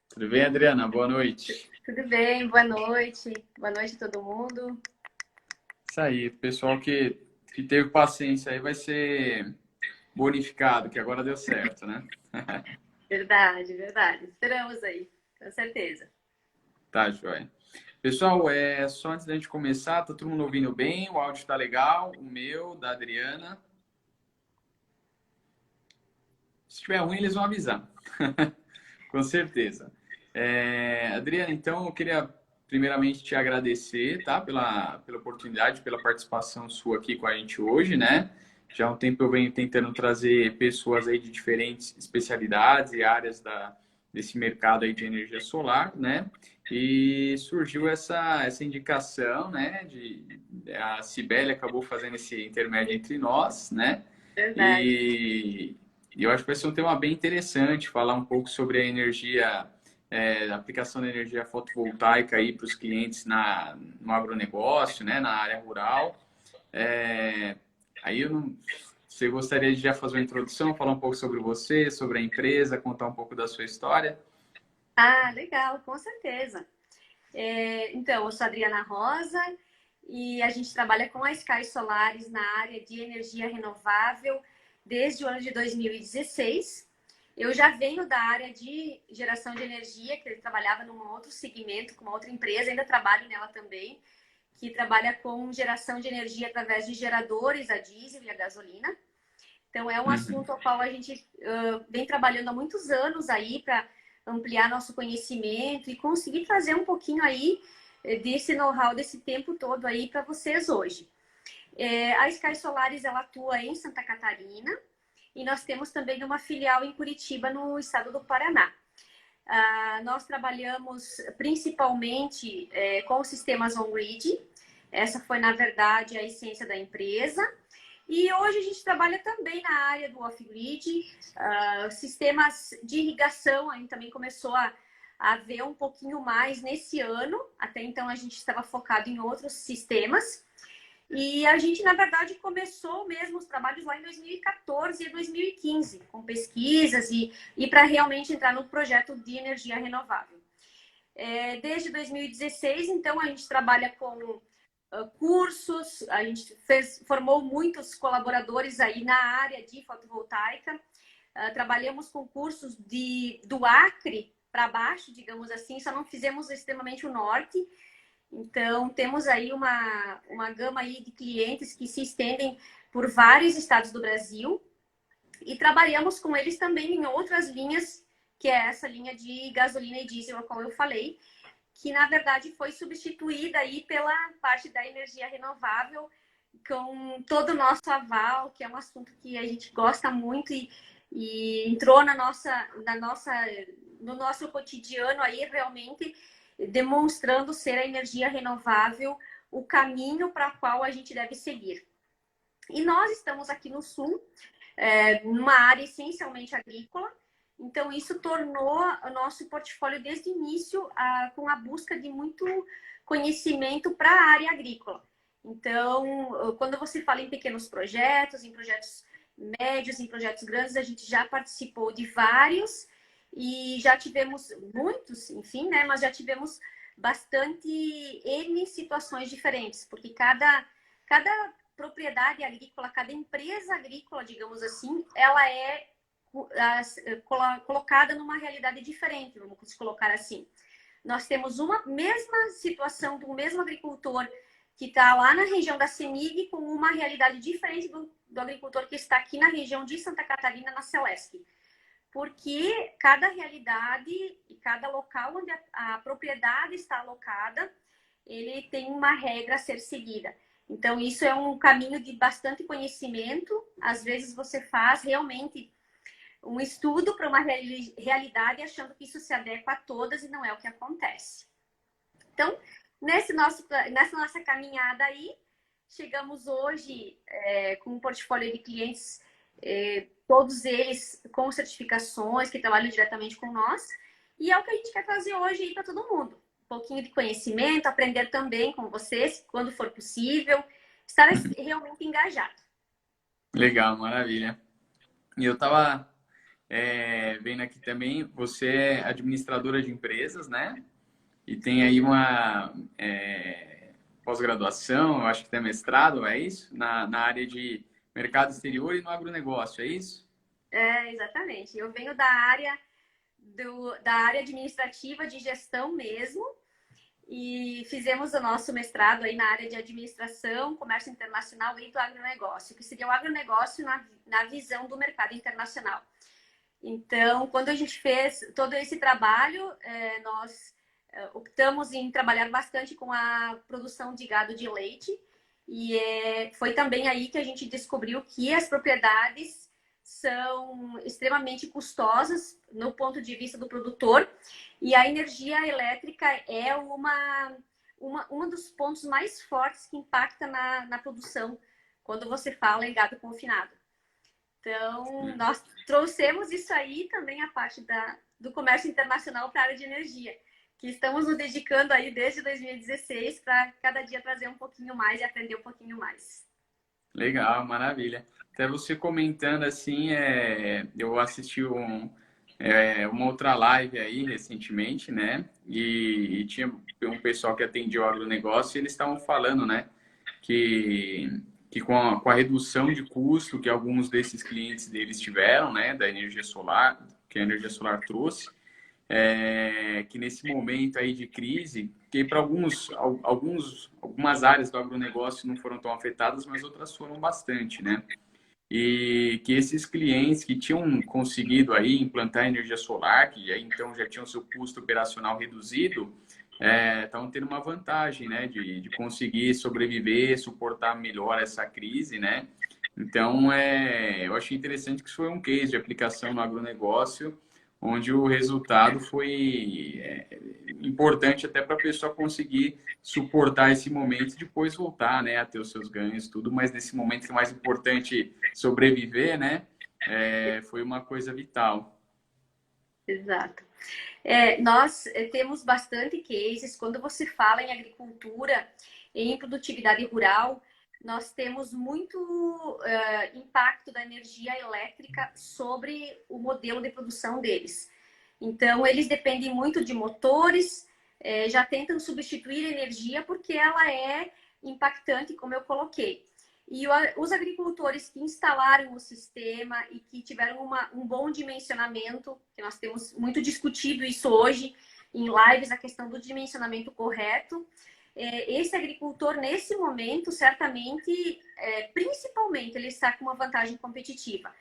Tudo bem, Adriana? Boa noite. Tudo bem? Boa noite. Boa noite a todo mundo. Isso aí, pessoal que teve paciência aí vai ser bonificado, que agora deu certo, né? Verdade, verdade. Esperamos aí, com certeza. Tá, joia. Pessoal, só antes da gente começar, tá todo mundo ouvindo bem? O áudio tá legal? O meu, da Adriana. Se tiver ruim, eles vão avisar. Com certeza. Adriana, então eu queria primeiramente te agradecer, tá? Pela oportunidade, pela participação sua aqui com a gente hoje, né? Já há um tempo eu venho tentando trazer pessoas aí de diferentes especialidades e áreas desse mercado aí de energia solar, né? E surgiu essa indicação, né? A Cibele acabou fazendo esse intermédio entre nós, né? Verdade. E, e eu acho que vai ser um tema bem interessante, falar um pouco sobre a energia, a aplicação da energia fotovoltaica aí para os clientes no agronegócio, né, na área rural. É, aí eu não, Você gostaria de já fazer uma introdução, falar um pouco sobre você, sobre a empresa, contar um pouco da sua história? Ah, legal, com certeza. Então, eu sou Adriana Rosa e a gente trabalha com a Sky Solares na área de energia renovável desde o ano de 2016. Eu já venho da área de geração de energia, que eu trabalhava num outro segmento, com uma outra empresa, ainda trabalho nela também, que trabalha com geração de energia através de geradores a diesel e a gasolina. Então, é um Uhum. assunto ao qual a gente vem trabalhando há muitos anos aí para ampliar nosso conhecimento e conseguir trazer um pouquinho aí desse know-how desse tempo todo aí para vocês hoje. A Sky Solares, ela atua em Santa Catarina e nós temos também uma filial em Curitiba, no estado do Paraná. Nós trabalhamos principalmente com sistemas on-grid. Essa foi, na verdade, a essência da empresa. E hoje a gente trabalha também na área do off-grid, sistemas de irrigação, a gente também começou a ver um pouquinho mais nesse ano. Até então a gente estava focado em outros sistemas. E a gente, na verdade, começou mesmo os trabalhos lá em 2014 e 2015, com pesquisas e para realmente entrar no projeto de energia renovável. Desde 2016, então, a gente trabalha com cursos, a gente formou muitos colaboradores aí na área de fotovoltaica. Trabalhamos com cursos do Acre para baixo, digamos assim, só não fizemos extremamente o norte. Então, temos aí uma gama aí de clientes que se estendem por vários estados do Brasil e trabalhamos com eles também em outras linhas, que é essa linha de gasolina e diesel, a qual eu falei, que na verdade foi substituída aí pela parte da energia renovável, com todo o nosso aval, que é um assunto que a gente gosta muito e entrou no nosso cotidiano aí realmente demonstrando ser a energia renovável o caminho para o qual a gente deve seguir. E nós estamos aqui no Sul, numa área essencialmente agrícola, então isso tornou o nosso portfólio desde o início com a busca de muito conhecimento para a área agrícola. Então, quando você fala em pequenos projetos, em projetos médios, em projetos grandes, a gente já participou de vários e já tivemos muitos, enfim, né? Mas já tivemos bastante N situações diferentes, porque cada propriedade agrícola, cada empresa agrícola, digamos assim, ela é colocada numa realidade diferente, vamos colocar assim. Nós temos uma mesma situação do mesmo agricultor que está lá na região da CEMIG com uma realidade diferente do agricultor que está aqui na região de Santa Catarina, na Celesc. Porque cada realidade e cada local onde a propriedade está alocada, ele tem uma regra a ser seguida. Então, isso é um caminho de bastante conhecimento. Às vezes, você faz realmente um estudo para uma realidade achando que isso se adequa a todas e não é o que acontece. Então, nessa nossa caminhada aí, chegamos hoje com um portfólio de clientes, todos eles com certificações, que trabalham diretamente com nós, e é o que a gente quer trazer hoje aí para todo mundo. Um pouquinho de conhecimento, aprender também com vocês, quando for possível, estar realmente engajado. Legal, maravilha. E eu tava vendo aqui também, você é administradora de empresas, né? E tem aí uma pós-graduação, eu acho que tem mestrado, é isso? Na área de mercado exterior e no agronegócio, é isso? Exatamente. Eu venho da área administrativa de gestão mesmo, e fizemos o nosso mestrado aí na área de administração, comércio internacional e do agronegócio, que seria o agronegócio na visão do mercado internacional. Então, quando a gente fez todo esse trabalho, nós optamos em trabalhar bastante com a produção de gado de leite, e foi também aí que a gente descobriu que as propriedades são extremamente custosas no ponto de vista do produtor, e a energia elétrica é um dos pontos mais fortes que impacta na produção quando você fala em gado confinado. Então, nós trouxemos isso aí também, a parte do comércio internacional para a área de energia, que estamos nos dedicando aí desde 2016 para cada dia trazer um pouquinho mais e aprender um pouquinho mais. Legal, maravilha. Até você comentando assim, eu assisti uma outra live aí recentemente, né? E tinha um pessoal que atendia o agronegócio e eles estavam falando, né? Que com a redução de custo que alguns desses clientes deles tiveram, né? Da energia solar, que a energia solar trouxe, que nesse momento aí de crise, que para algumas áreas do agronegócio não foram tão afetadas, mas outras foram bastante, né? E que esses clientes que tinham conseguido aí implantar energia solar, que aí então já tinham seu custo operacional reduzido, estavam tendo uma vantagem, né, de conseguir sobreviver, suportar melhor essa crise, né? Então, eu achei interessante que isso foi um case de aplicação no agronegócio, onde o resultado foi importante até para a pessoa conseguir suportar esse momento e depois voltar, né, a ter os seus ganhos e tudo, mas nesse momento que é mais importante sobreviver, né, foi uma coisa vital. Exato. Nós temos bastante cases. Quando você fala em agricultura, em produtividade rural, nós temos muito impacto da energia elétrica sobre o modelo de produção deles. Então, eles dependem muito de motores, já tentam substituir a energia porque ela é impactante, como eu coloquei. E os agricultores que instalaram o sistema e que tiveram um bom dimensionamento, que nós temos muito discutido isso hoje em lives, a questão do dimensionamento correto, esse agricultor, nesse momento, certamente, principalmente, ele está com uma vantagem competitiva.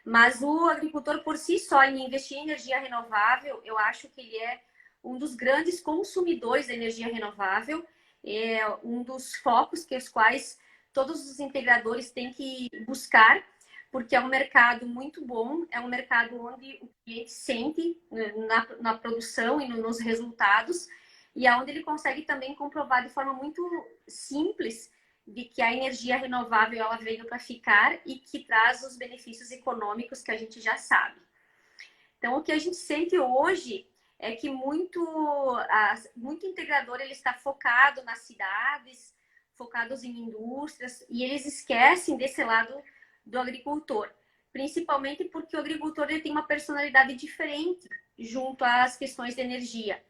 Mas o agricultor, por si só, em investir em energia renovável, eu acho que ele é um dos grandes consumidores da energia renovável, é um dos focos que os quais todos os integradores têm que buscar, porque é um mercado muito bom, é um mercado onde o cliente sente na produção e nos resultados, e é onde ele consegue também comprovar de forma muito simples de que a energia renovável ela veio para ficar e que traz os benefícios econômicos que a gente já sabe. Então, o que a gente sente hoje é que muito integrador ele está focado nas cidades, focados em indústrias, e eles esquecem desse lado do agricultor, principalmente porque o agricultor ele tem uma personalidade diferente junto às questões de energia,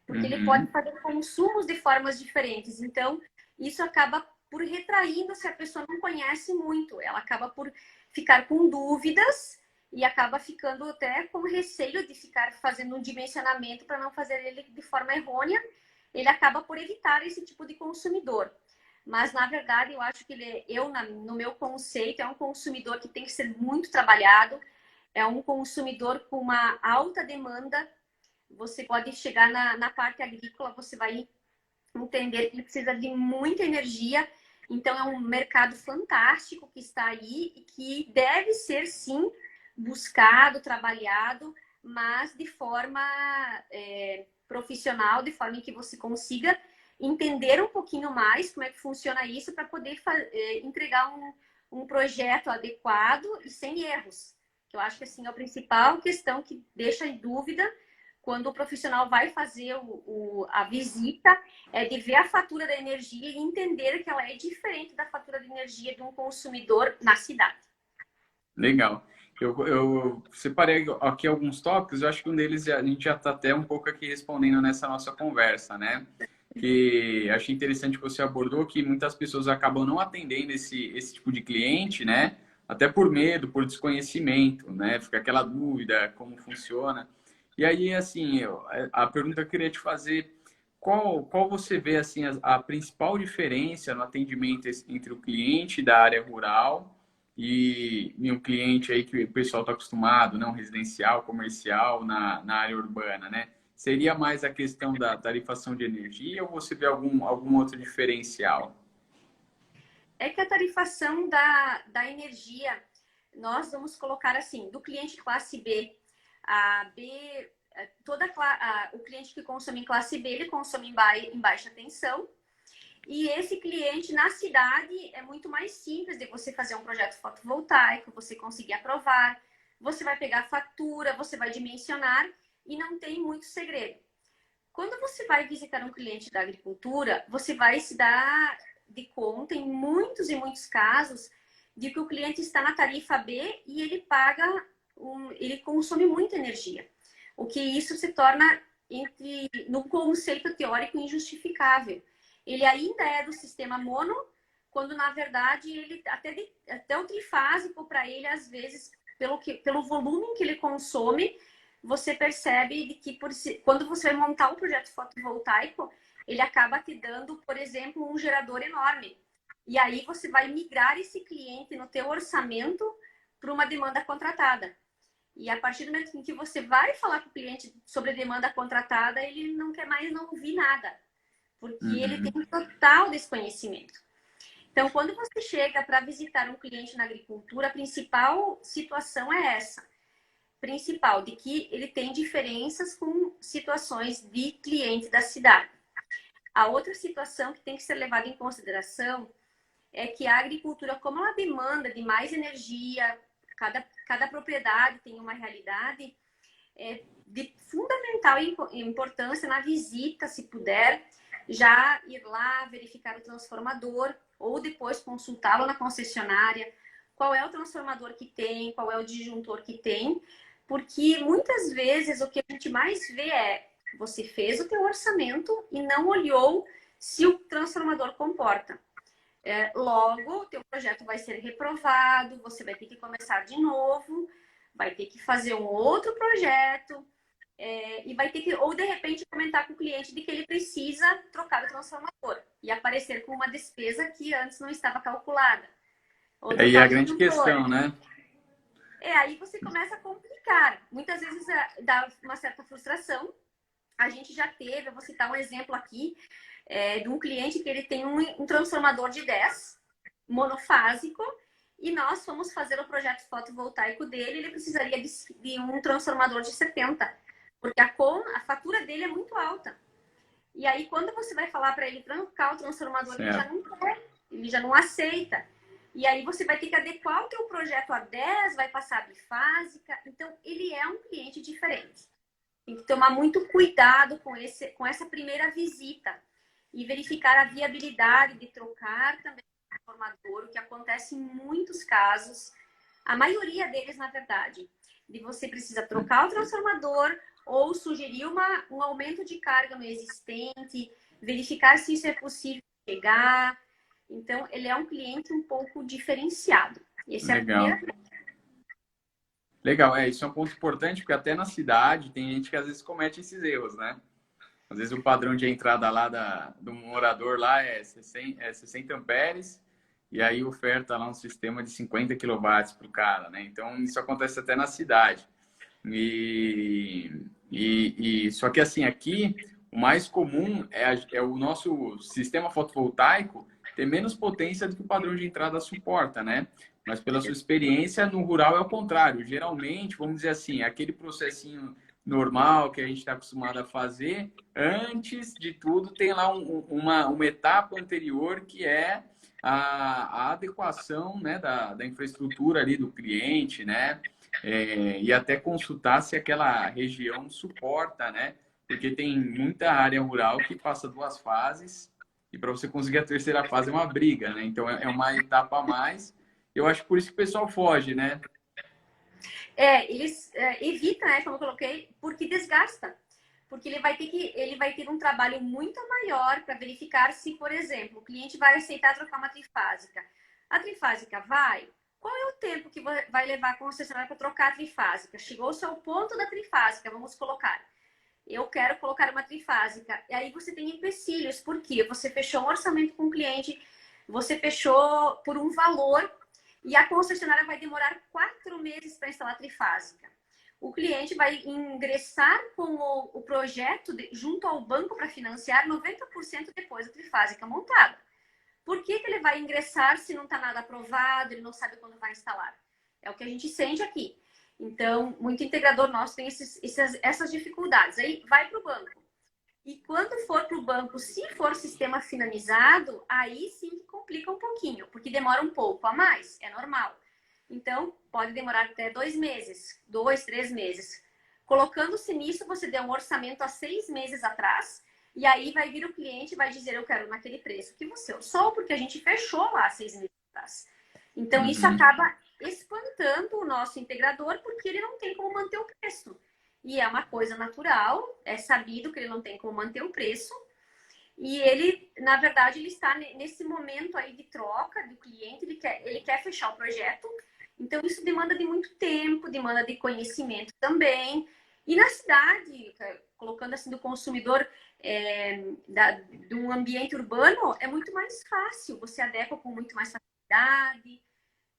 porque ele pode fazer consumos de formas diferentes. Então, isso acaba por retraindo se a pessoa não conhece muito, ela acaba por ficar com dúvidas e acaba ficando até com receio de ficar fazendo um dimensionamento para não fazer ele de forma errônea, ele acaba por evitar esse tipo de consumidor. Mas, na verdade, eu acho que no meu conceito, é um consumidor que tem que ser muito trabalhado, é um consumidor com uma alta demanda. Você pode chegar na parte agrícola, você vai entender que ele precisa de muita energia. Então, é um mercado fantástico que está aí e que deve ser, sim, buscado, trabalhado, mas de forma profissional, de forma em que você consiga entender um pouquinho mais como é que funciona isso para poder entregar um projeto adequado e sem erros. Eu acho que assim, a principal questão que deixa em dúvida quando o profissional vai fazer a visita é de ver a fatura da energia e entender que ela é diferente da fatura de energia de um consumidor na cidade. Legal. Eu separei aqui alguns tópicos, eu acho que um deles a gente já está até um pouco aqui respondendo nessa nossa conversa, né? Que achei interessante que você abordou que muitas pessoas acabam não atendendo esse tipo de cliente, né? Até por medo, por desconhecimento, né? Fica aquela dúvida, como funciona. E aí, assim, a pergunta que eu queria te fazer, qual você vê, assim, a principal diferença no atendimento entre o cliente da área rural e um cliente aí que o pessoal está acostumado, não residencial, comercial, na área urbana, né? Seria mais a questão da tarifação de energia ou você vê algum outro diferencial? É que a tarifação da energia, nós vamos colocar assim, do cliente classe B, a B, o cliente que consome em classe B, ele consome em baixa tensão. E esse cliente na cidade é muito mais simples de você fazer um projeto fotovoltaico, você conseguir aprovar, você vai pegar a fatura, você vai dimensionar e não tem muito segredo. Quando você vai visitar um cliente da agricultura, você vai se dar de conta, em muitos e muitos casos, de que o cliente está na tarifa B e ele paga, ele consome muita energia. O que isso se torna, no conceito teórico, injustificável. Ele ainda é do sistema mono, quando na verdade ele até o trifásico para ele, às vezes, pelo volume que ele consome, você percebe que quando você vai montar um projeto fotovoltaico, ele acaba te dando, por exemplo, um gerador enorme. E aí você vai migrar esse cliente no teu orçamento para uma demanda contratada. E a partir do momento em que você vai falar com o cliente sobre a demanda contratada, ele não quer mais não ouvir nada, porque ele tem total desconhecimento. Então, quando você chega para visitar um cliente na agricultura, a principal situação é essa. Principal, de que ele tem diferenças com situações de cliente da cidade. A outra situação que tem que ser levada em consideração é que a agricultura, como ela demanda de mais energia, cada propriedade tem uma realidade, é de fundamental importância na visita, se puder, já ir lá verificar o transformador ou depois consultá-lo na concessionária, qual é o transformador que tem, qual é o disjuntor que tem, porque muitas vezes o que a gente mais vê é você fez o teu orçamento e não olhou se o transformador comporta. Logo, o teu projeto vai ser reprovado, você vai ter que começar de novo, vai ter que fazer um outro projeto e vai ter que, ou de repente, comentar com o cliente de que ele precisa trocar o transformador e aparecer com uma despesa que antes não estava calculada. Ou Aí é trocar a o grande disjuntor. questão, né? Aí você começa a complicar. Muitas vezes dá uma certa frustração. A gente já teve, eu vou citar um exemplo aqui, de um cliente que ele tem um transformador de 10, monofásico, e nós fomos fazer o projeto fotovoltaico dele, ele precisaria de um transformador de 70, porque a fatura dele é muito alta. E aí, quando você vai falar para ele trocar o transformador, certo, ele já não quer, ele já não aceita. E aí você vai ter que adequar o teu projeto a 10, vai passar a bifásica. Então, ele é um cliente diferente. Tem que tomar muito cuidado com essa primeira visita e verificar a viabilidade de trocar também o transformador, o que acontece em muitos casos, a maioria deles, na verdade, de você precisa trocar o transformador ou sugerir um aumento de carga no existente, verificar se isso é possível chegar. Então, ele é um cliente um pouco diferenciado. Esse é a primeira coisa. Legal, isso é um ponto importante, porque até na cidade tem gente que às vezes comete esses erros, né? Às vezes o padrão de entrada lá do morador lá é 60 amperes e aí oferta lá um sistema de 50 quilowatts para o cara, né? Então, isso acontece até na cidade. Só que assim, aqui o mais comum é o nosso sistema fotovoltaico ter menos potência do que o padrão de entrada suporta, né? Mas pela sua experiência, no rural é o contrário. Geralmente, vamos dizer assim, aquele processinho normal que a gente está acostumado a fazer, antes de tudo tem lá uma etapa anterior que é a adequação, né, da infraestrutura ali do cliente, né? E até consultar se aquela região suporta, né? Porque tem muita área rural que passa duas fases e para você conseguir a terceira fase é uma briga, né? Então é uma etapa a mais. Eu acho por isso que o pessoal foge, né? Eles evitam, né, como eu coloquei, porque desgasta. Porque ele vai ter um trabalho muito maior para verificar se, por exemplo, o cliente vai aceitar trocar uma trifásica. A trifásica vai? Qual é o tempo que vai levar a concessionária para trocar a trifásica? Chegou-se ao ponto da trifásica, vamos colocar. Eu quero colocar uma trifásica. E aí você tem empecilhos, porque você fechou um orçamento com o cliente, você fechou por um valor e a concessionária vai demorar 4 meses para instalar a trifásica. O cliente vai ingressar com o projeto junto ao banco para financiar 90% depois da trifásica montada. Por que ele vai ingressar se não está nada aprovado, ele não sabe quando vai instalar? É o que a gente sente aqui. Então, muito integrador nosso tem essas dificuldades. Aí vai para o banco. E quando for para o banco, se for sistema finalizado, aí sim complica um pouquinho, porque demora um pouco a mais, é normal. Então, pode demorar até 2 meses, 2, 3 meses. Colocando-se nisso, você deu um orçamento há 6 meses atrás, e aí vai vir o cliente e vai dizer, eu quero naquele preço que você orçou, porque a gente fechou lá 6 meses atrás. Então, isso acaba espantando o nosso integrador, porque ele não tem como manter o preço. E é uma coisa natural, é sabido que ele não tem como manter o preço. E ele, na verdade, ele está nesse momento aí de troca do cliente, ele quer fechar o projeto. Então, isso demanda de muito tempo, demanda de conhecimento também. E na cidade, colocando assim do consumidor de um ambiente urbano, é muito mais fácil, você adequa com muito mais facilidade,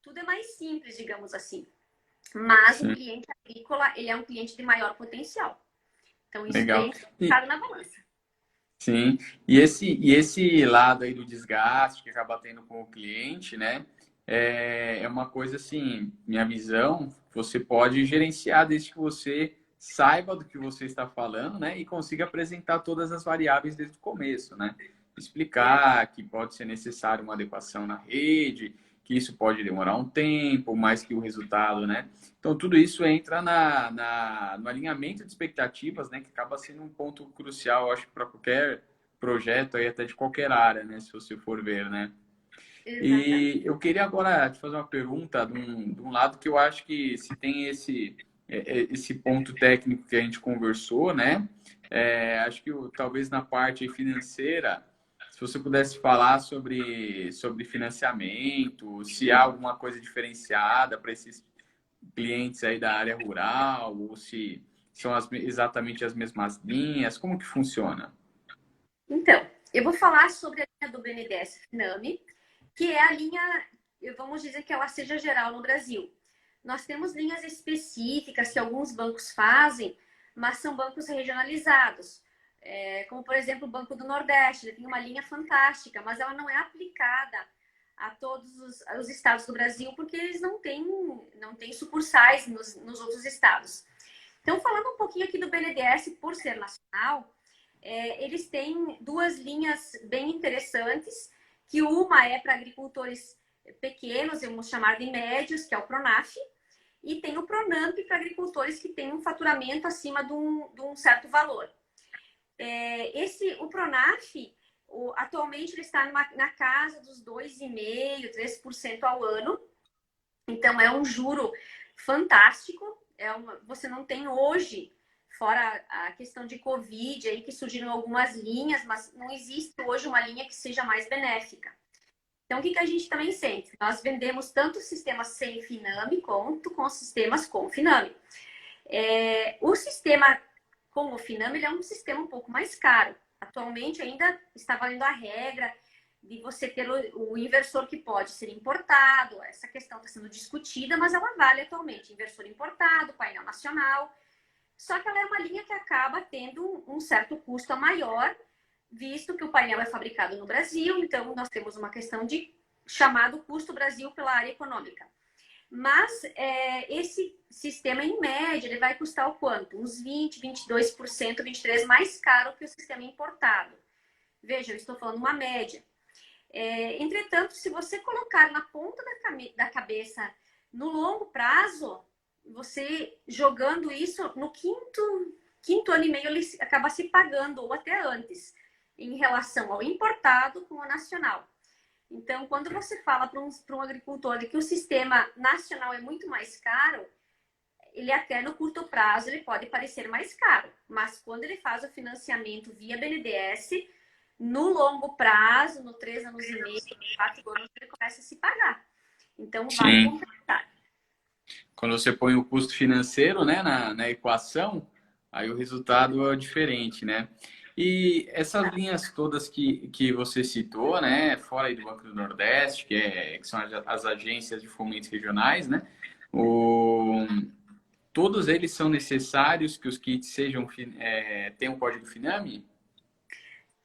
tudo é mais simples, digamos assim. Mas o cliente agrícola, ele é um cliente de maior potencial. Então, isso Legal. tem que ficar na balança. Sim, e esse lado aí do desgaste que acaba tendo com o cliente, né? É uma coisa assim, minha visão, você pode gerenciar desde que você saiba do que você está falando, né? E consiga apresentar todas as variáveis desde o começo, né? Explicar que pode ser necessário uma adequação na rede, que isso pode demorar um tempo, mas que o resultado, né? Então, tudo isso entra no alinhamento de expectativas, né? Que acaba sendo um ponto crucial, eu acho, para qualquer projeto, aí, até de qualquer área, né? Se você for ver, né? Exatamente. E eu queria agora te fazer uma pergunta de um lado que eu acho que se tem esse ponto técnico que a gente conversou, né? Acho que talvez na parte financeira, se você pudesse falar sobre financiamento, se há alguma coisa diferenciada para esses clientes aí da área rural, ou se são exatamente as mesmas linhas, como que funciona? Então, eu vou falar sobre a linha do BNDES Finame, que é a linha, vamos dizer que ela seja geral no Brasil. Nós temos linhas específicas que alguns bancos fazem, mas são bancos regionalizados. Como, por exemplo, o Banco do Nordeste, ele tem uma linha fantástica, mas ela não é aplicada a todos os estados do Brasil, porque eles não têm sucursais nos outros estados. Então, falando um pouquinho aqui do BNDES, por ser nacional, eles têm 2 linhas bem interessantes, que uma é para agricultores pequenos, vamos chamar de médios, que é o Pronaf, e tem o Pronamp para agricultores que têm um faturamento acima de um certo valor. O Pronaf, atualmente, ele está na casa dos 2,5%, 3% ao ano. Então, é um juro fantástico. Você não tem hoje, fora a questão de Covid, aí que surgiram algumas linhas, mas não existe hoje uma linha que seja mais benéfica. Então, o que a gente também sente? Nós vendemos tanto sistemas sem Finame quanto com sistemas com Finame. O sistema com o Finame, ele é um sistema um pouco mais caro. Atualmente, ainda está valendo a regra de você ter o inversor que pode ser importado. Essa questão está sendo discutida, mas ela vale atualmente. Inversor importado, painel nacional. Só que ela é uma linha que acaba tendo um certo custo maior, visto que o painel é fabricado no Brasil. Então, nós temos uma questão de chamado custo Brasil pela área econômica. Mas esse sistema, em média, ele vai custar o quanto? Uns 20%, 22%, 23% mais caro que o sistema importado. Veja, eu estou falando uma média. Entretanto, se você colocar na ponta da cabeça no longo prazo, você jogando isso no quinto ano e meio, ele acaba se pagando, ou até antes, em relação ao importado com o nacional. Então, quando você fala para um agricultor de que o sistema nacional é muito mais caro, ele até no curto prazo ele pode parecer mais caro, mas quando ele faz o financiamento via BNDES, no longo prazo, no 3 anos e meio, 4 anos, ele começa a se pagar. Então, vai Sim. compensar. Quando você põe o custo financeiro, né, na equação, aí o resultado é diferente, né? E essas linhas todas que você citou, né, fora aí do Banco do Nordeste, que são as agências de fomento regionais, né? O, todos eles são necessários que os kits sejam tenham um código FINAME?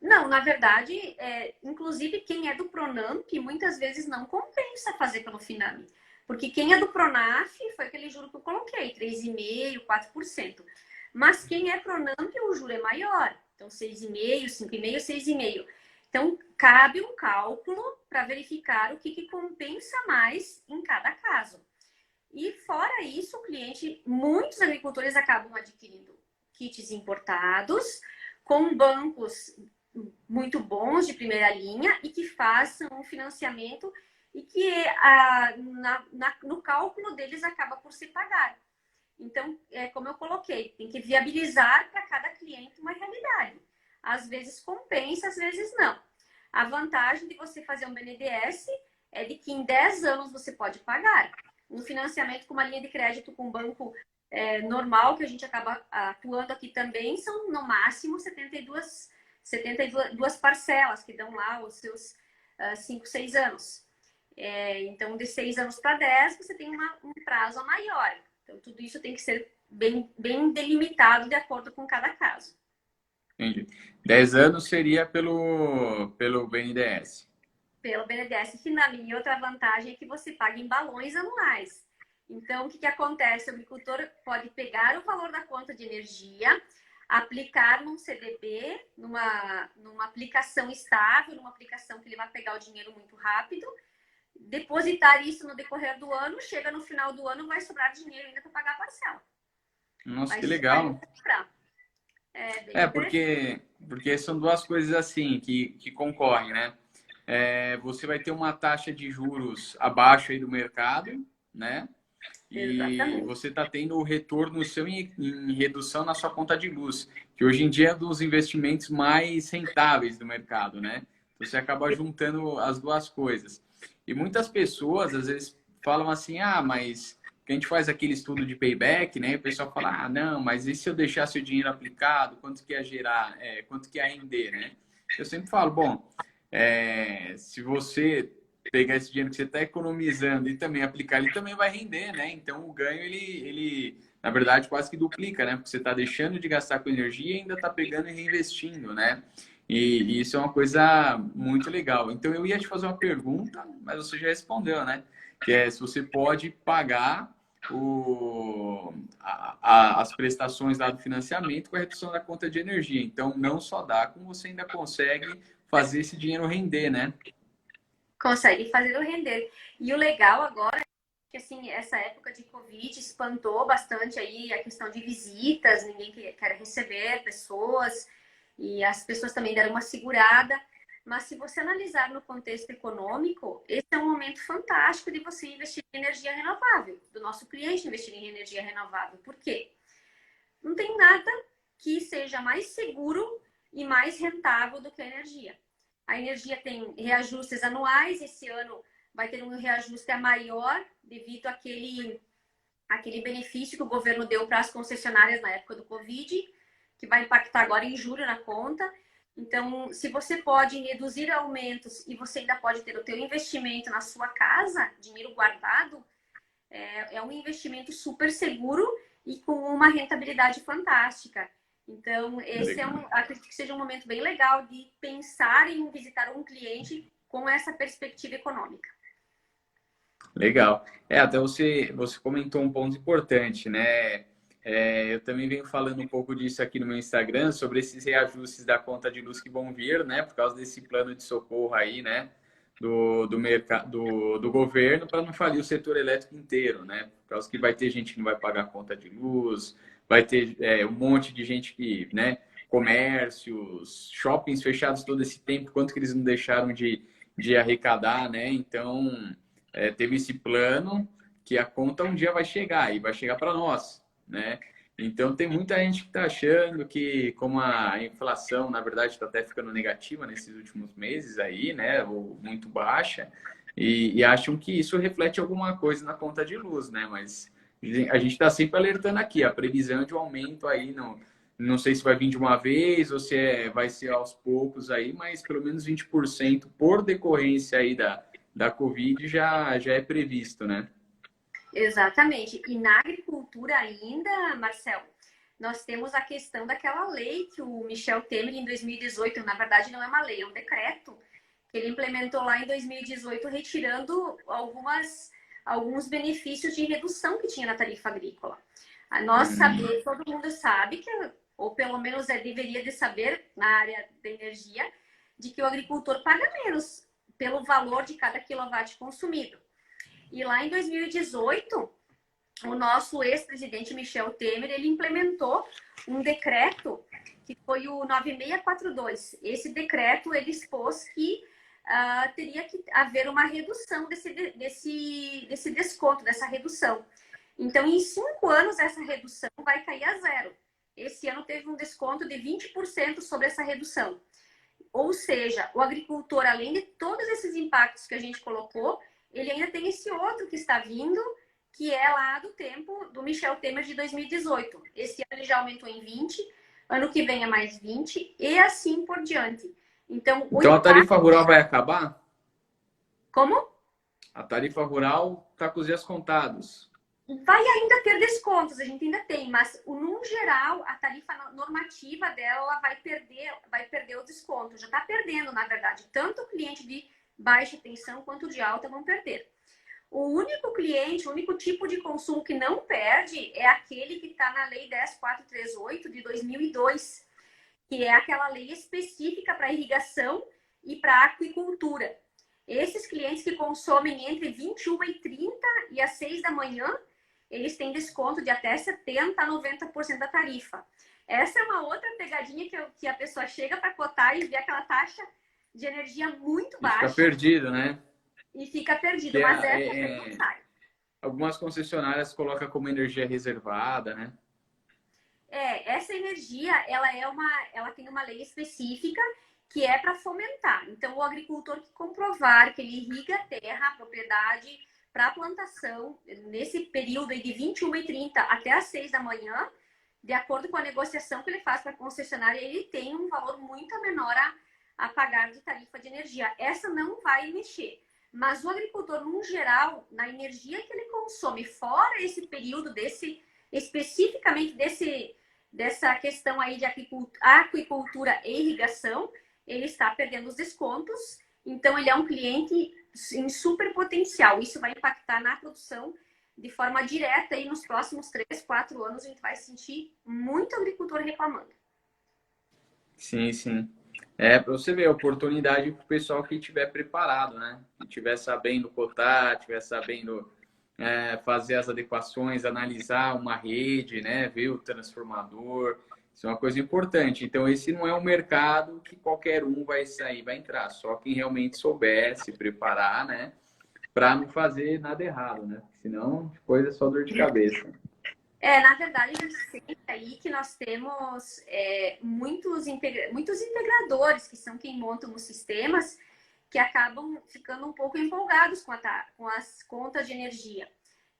Não, na verdade, inclusive quem é do Pronamp, muitas vezes não compensa fazer pelo Finame. Porque quem é do Pronaf, foi aquele juro que eu coloquei, 3,5%, 4%. Mas quem é Pronamp, o juro é maior. Então, 6,5%, 5,5%, 6,5%. Então, cabe um cálculo para verificar o que compensa mais em cada caso. E fora isso, o cliente, muitos agricultores acabam adquirindo kits importados com bancos muito bons de primeira linha e que façam um financiamento e que no cálculo deles acaba por se pagar. Então, como eu coloquei, tem que viabilizar para cada cliente uma realidade. Às vezes compensa, às vezes não. A vantagem de você fazer um BNDES é de que em 10 anos você pode pagar. Um financiamento com uma linha de crédito com um banco normal, que a gente acaba atuando aqui também, são no máximo 72 parcelas, que dão lá os seus 5, 6 anos. Então, de 6 anos para 10, você tem um prazo maior. Então, tudo isso tem que ser bem delimitado de acordo com cada caso. Entendi. 10 anos seria pelo BNDES. Pelo BNDES Finame. E outra vantagem é que você paga em balões anuais. Então, o que acontece? O agricultor pode pegar o valor da conta de energia, aplicar num CDB, numa aplicação estável, numa aplicação que ele vai pegar o dinheiro muito rápido, depositar isso no decorrer do ano, chega no final do ano, vai sobrar dinheiro ainda para pagar a parcela. Nossa, que legal. Porque são duas coisas assim que concorrem, né? Você vai ter uma taxa de juros abaixo aí do mercado, né? E você está tendo o retorno seu em redução na sua conta de luz, que hoje em dia é um dos investimentos mais rentáveis do mercado, né? Você acaba juntando as duas coisas. E muitas pessoas, às vezes, falam assim, mas que a gente faz aquele estudo de payback, né? E o pessoal fala, não, mas e se eu deixasse o dinheiro aplicado, quanto que ia gerar, quanto que ia render, né? Eu sempre falo, bom, se você pegar esse dinheiro que você está economizando e também aplicar, ele também vai render, né? Então, o ganho, ele na verdade, quase que duplica, né? Porque você está deixando de gastar com energia e ainda está pegando e reinvestindo, né? E isso é uma coisa muito legal. Então, eu ia te fazer uma pergunta, mas você já respondeu, né? Que é se você pode pagar as prestações lá do financiamento com a redução da conta de energia. Então, não só dá, como você ainda consegue fazer esse dinheiro render, né? Consegue fazer o render. E o legal agora é que, assim, essa época de Covid espantou bastante aí a questão de visitas, ninguém quer receber pessoas, e as pessoas também deram uma segurada. Mas se você analisar no contexto econômico, esse é um momento fantástico de você investir em energia renovável, do nosso cliente investir em energia renovável. Por quê? Não tem nada que seja mais seguro e mais rentável do que a energia. A energia tem reajustes anuais, esse ano vai ter um reajuste maior devido àquele benefício que o governo deu para as concessionárias na época do Covid, que vai impactar agora em julho na conta. Então, se você pode reduzir aumentos e você ainda pode ter o teu investimento na sua casa, dinheiro guardado, é um investimento super seguro e com uma rentabilidade fantástica. Então, acredito que seja um momento bem legal de pensar em visitar um cliente com essa perspectiva econômica. Legal. Até você comentou um ponto importante, né? Eu também venho falando um pouco disso aqui no meu Instagram, sobre esses reajustes da conta de luz que vão vir, né? Por causa desse plano de socorro aí, né? Do governo, para não falir o setor elétrico inteiro, né? Por causa que vai ter gente que não vai pagar a conta de luz, vai ter um monte de gente que, né? Comércios, shoppings fechados todo esse tempo, quanto que eles não deixaram de arrecadar, né? Então, teve esse plano que a conta um dia vai chegar e vai chegar para nós, né? Então, tem muita gente que está achando que, como a inflação, na verdade, está até ficando negativa nesses últimos meses aí, né? Ou muito baixa, e acham que isso reflete alguma coisa na conta de luz, né? Mas a gente está sempre alertando aqui, a previsão de um aumento aí, não sei se vai vir de uma vez ou se vai ser aos poucos aí, mas pelo menos 20% por decorrência aí da Covid já é previsto, né? Exatamente. E na agricultura ainda, Marcelo, nós temos a questão daquela lei que o Michel Temer, em 2018, na verdade não é uma lei, é um decreto, que ele implementou lá em 2018, retirando alguns benefícios de redução que tinha na tarifa agrícola. Nós sabemos, todo mundo sabe, que, ou pelo menos deveria de saber, na área da energia, de que o agricultor paga menos pelo valor de cada quilowatt consumido. E lá em 2018, o nosso ex-presidente Michel Temer, ele implementou um decreto que foi o 9642. Esse decreto, ele expôs que teria que haver uma redução desse desconto, dessa redução. Então, em 5 anos, essa redução vai cair a zero. Esse ano teve um desconto de 20% sobre essa redução. Ou seja, o agricultor, além de todos esses impactos que a gente colocou, ele ainda tem esse outro que está vindo, que é lá do tempo do Michel Temer de 2018. Esse ano ele já aumentou em 20, ano que vem é mais 20 e assim por diante. Então a tarifa rural vai acabar? Como? A tarifa rural está com os dias contados. Vai ainda ter descontos, a gente ainda tem, mas no geral a tarifa normativa dela vai perder o desconto. Já está perdendo, na verdade. Tanto o cliente de baixa tensão quanto de alta vão perder. O único cliente, o único tipo de consumo que não perde é aquele que está na Lei 10.438 de 2002, que é aquela lei específica para irrigação e para aquicultura. Esses clientes que consomem entre 21h30 e as 6 da manhã, eles têm desconto de até 70% a 90% da tarifa. Essa é uma outra pegadinha que a pessoa chega para cotar e vê aquela taxa de energia muito baixa. Fica perdido, né? E fica perdido, mas essa não sai. Algumas concessionárias colocam como energia reservada, né? Essa energia, ela tem uma lei específica que é para fomentar. Então, o agricultor que comprovar que ele irriga a terra, a propriedade, para a plantação, nesse período aí de 21h30 até as 6 da manhã, de acordo com a negociação que ele faz para a concessionária, ele tem um valor muito menor a pagar de tarifa de energia. Essa não vai mexer. Mas o agricultor, no geral, na energia que ele consome, fora esse período especificamente dessa questão aí de aquicultura e irrigação, ele está perdendo os descontos. Então, ele é um cliente em super potencial. Isso vai impactar na produção de forma direta e nos próximos 3, 4 anos a gente vai sentir muito agricultor reclamando. Sim, sim. Para você ver, a oportunidade para o pessoal que estiver preparado, né? Que estiver sabendo cotar, estiver sabendo fazer as adequações, analisar uma rede, né? Ver o transformador. Isso é uma coisa importante. Então, esse não é um mercado que qualquer um vai sair, vai entrar. Só quem realmente souber se preparar, né? Para não fazer nada errado, né? Senão, depois é só dor de cabeça. Na verdade, a gente sente aí que nós temos muitos integradores, que são quem montam os sistemas, que acabam ficando um pouco empolgados com as contas de energia,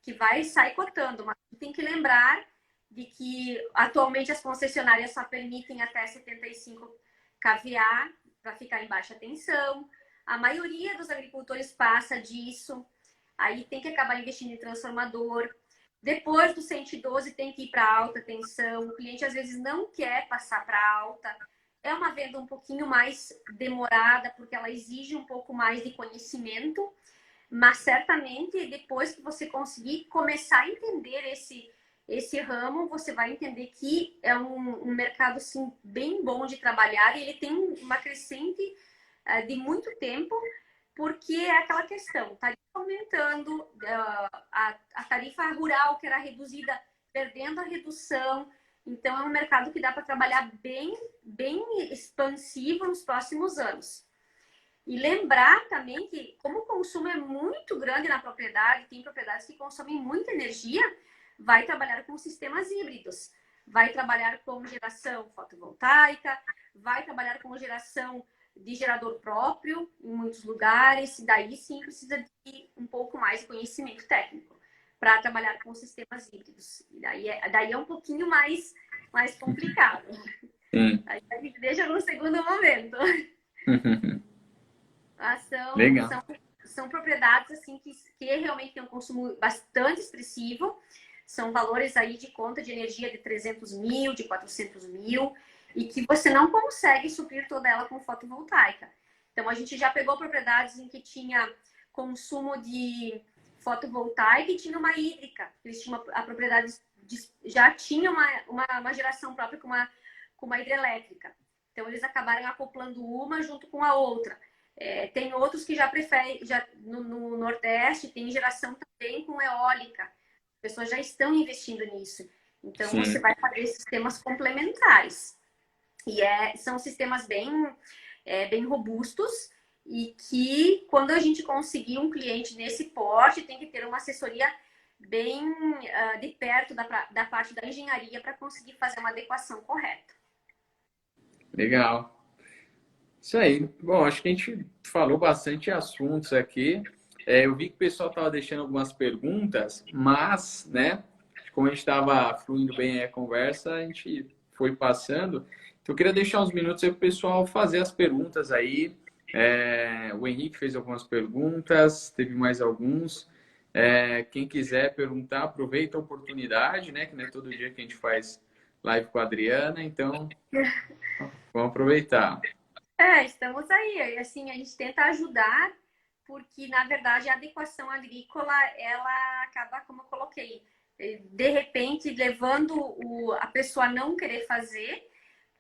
que vai sair cotando. Mas tem que lembrar de que atualmente as concessionárias só permitem até 75 kVA para ficar em baixa tensão. A maioria dos agricultores passa disso, aí tem que acabar investindo em transformador. Depois do 112 tem que ir para alta tensão. O cliente às vezes não quer passar para alta. É uma venda um pouquinho mais demorada, porque ela exige um pouco mais de conhecimento. Mas certamente, depois que você conseguir começar a entender esse ramo, você vai entender que é um mercado sim, bem bom de trabalhar. E ele tem uma crescente de muito tempo, porque é aquela questão, tarifa aumentando, a tarifa rural que era reduzida, perdendo a redução. Então, é um mercado que dá para trabalhar bem expansivo nos próximos anos. E lembrar também que, como o consumo é muito grande na propriedade, tem propriedades que consomem muita energia, vai trabalhar com sistemas híbridos, vai trabalhar com geração fotovoltaica, vai trabalhar com geração de gerador próprio em muitos lugares, e daí sim precisa de um pouco mais de conhecimento técnico para trabalhar com sistemas híbridos. E daí é um pouquinho mais complicado. Sim. Aí a gente deixa no segundo momento. Mas Legal. são propriedades assim que realmente têm um consumo bastante expressivo. São valores aí de conta de energia de 300 mil, de 400 mil, e que você não consegue suprir toda ela com fotovoltaica. Então, a gente já pegou propriedades em que tinha consumo de fotovoltaica e tinha uma hídrica. Eles tinham a propriedade, já tinha uma geração própria com uma hidrelétrica. Então, eles acabaram acoplando uma junto com a outra. Tem outros que já preferem, no Nordeste, tem geração também com eólica. As pessoas já estão investindo nisso. Então, Sim. você vai fazer sistemas complementares. E são sistemas bem robustos e que, quando a gente conseguir um cliente nesse porte, tem que ter uma assessoria bem de perto da parte da engenharia para conseguir fazer uma adequação correta. Legal. Isso aí. Bom, acho que a gente falou bastante assuntos aqui. Eu vi que o pessoal estava deixando algumas perguntas, mas, né, como a gente estava fluindo bem a conversa, a gente foi passando. Então, eu queria deixar uns minutos aí para o pessoal fazer as perguntas aí. O Henrique fez algumas perguntas, teve mais alguns. Quem quiser perguntar, aproveita a oportunidade, né, que não é todo dia que a gente faz live com a Adriana, então vamos aproveitar. Estamos aí. Assim, a gente tenta ajudar, porque, na verdade, a adequação agrícola, ela acaba, como eu coloquei, de repente, levando a pessoa a não querer fazer,